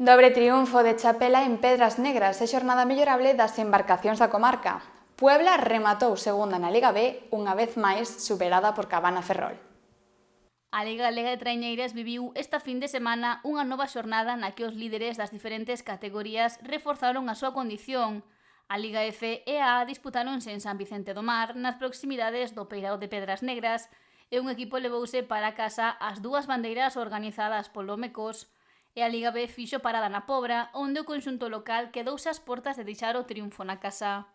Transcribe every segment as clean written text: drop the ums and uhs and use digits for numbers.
Dobre triunfo de Chapela en Pedras Negras e xornada mellorable das embarcacións da comarca. Puebla rematou segunda na Liga B, unha vez máis superada por Cabana Ferrol. A Liga Galega de Traiñeiras viviu esta fin de semana unha nova xornada na que os líderes das diferentes categorías reforzaron a súa condición. A Liga F e a A disputáronse en San Vicente do Mar, nas proximidades do Peirao de Pedras Negras, e un equipo levouse para casa as dúas bandeiras organizadas polo Mecos, e a Liga B fixo parada na Pobra, onde o conxunto local quedouse ás portas de deixar o triunfo na casa.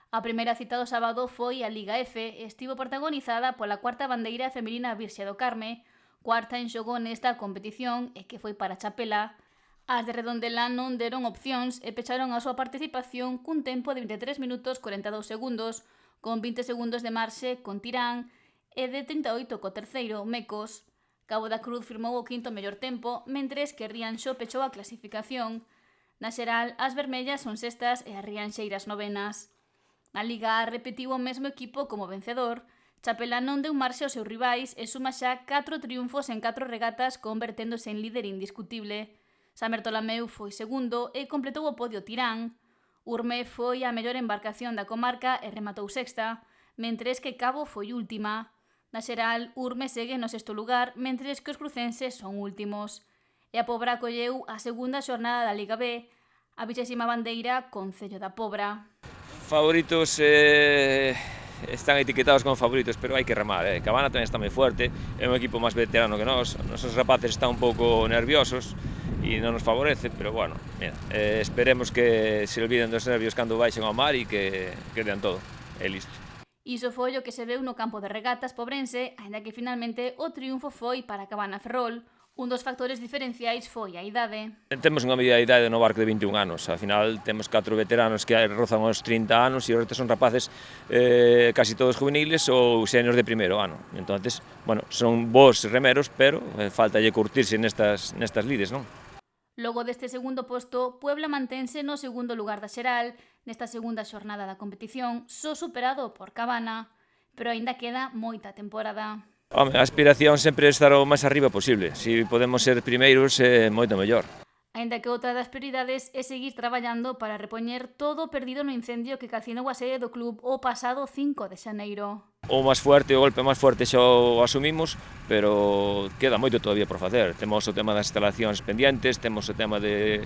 A primeira cita do sábado foi a Liga F e estivo protagonizada pola cuarta bandeira feminina Virxe do Carme, cuarta en xogo nesta competición e que foi para Chapela. As de Redondela non deron opcións e pecharon a súa participación cun tempo de 23 minutos 42 segundos, con 20 segundos de marxe con Tirán e de 38 co terceiro, Mecos. Cabo da Cruz firmou o quinto mellor tempo, mentres que Rianxo pechou a clasificación. Na xeral, as vermellas son sextas e as rianxeiras novenas. Na Liga A repetiu o mesmo equipo como vencedor. Chapela non deu marxe aos seus rivais e suma xa 4 triunfos en 4 regatas, converténdose en líder indiscutible. San Bertolameu foi segundo e completou o podio Tirán. Urme foi a mellor embarcación da comarca e rematou sexta, mentres que Cabo foi última. Na xeral, Urme segue no sexto lugar, mentres que os crucenses son últimos. E a Pobra acolleu a segunda xornada da Liga B, a 20ª bandeira Concello da Pobra. Favoritos están etiquetados como favoritos, pero hai que remar. Cabana tamén está moi fuerte, é un equipo máis veterano que nós. Nosos rapaces están un pouco nerviosos e non nos favorece, pero bueno, mira, esperemos que se olviden dos nervios cando baixen ao mar e que dean todo, e listo. Iso foi o que se veu no campo de regatas pobrense, aínda que finalmente o triunfo foi para Cabana Ferrol. Un dos factores diferenciais foi a idade. Temos unha medida de idade no barco de 21 anos, ao final temos 4 veteranos que rozan os 30 anos e os restos son rapaces casi todos juveniles ou seniors de primeiro ano. Entonces, bueno, son bons remeros, pero faltalle curtirse nestas lides, non? Logo deste segundo posto, Puebla mantense no segundo lugar da xeral, nesta segunda xornada da competición, só superado por Cabana, pero aínda queda moita temporada. Home, a aspiración sempre é estar o máis arriba posible. Se podemos ser primeiros, moito mellor. Aínda que outra das prioridades é seguir traballando para repoñer todo o perdido no incendio que calcinou a sede do club o pasado 5 de xaneiro. O golpe máis forte xa o asumimos, pero queda moito todavía por facer. Temos o tema das instalacións pendientes, temos o tema de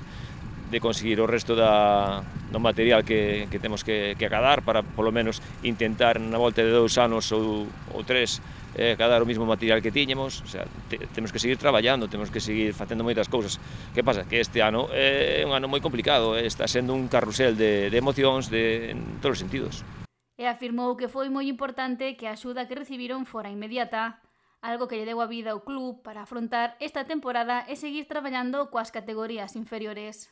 conseguir o resto do material que temos que acadar para, polo menos, intentar na volta de 2 anos ou 3 acadar o mesmo material que tiñemos. O sea, temos que seguir traballando, temos que seguir facendo moitas cousas. Que pasa? Que este ano é un ano moi complicado, está sendo un carrusel de emocións en todos os sentidos. E afirmou que foi moi importante que a axuda que recibiron fora inmediata, algo que lle deu a vida ao club para afrontar esta temporada e seguir traballando coas categorías inferiores.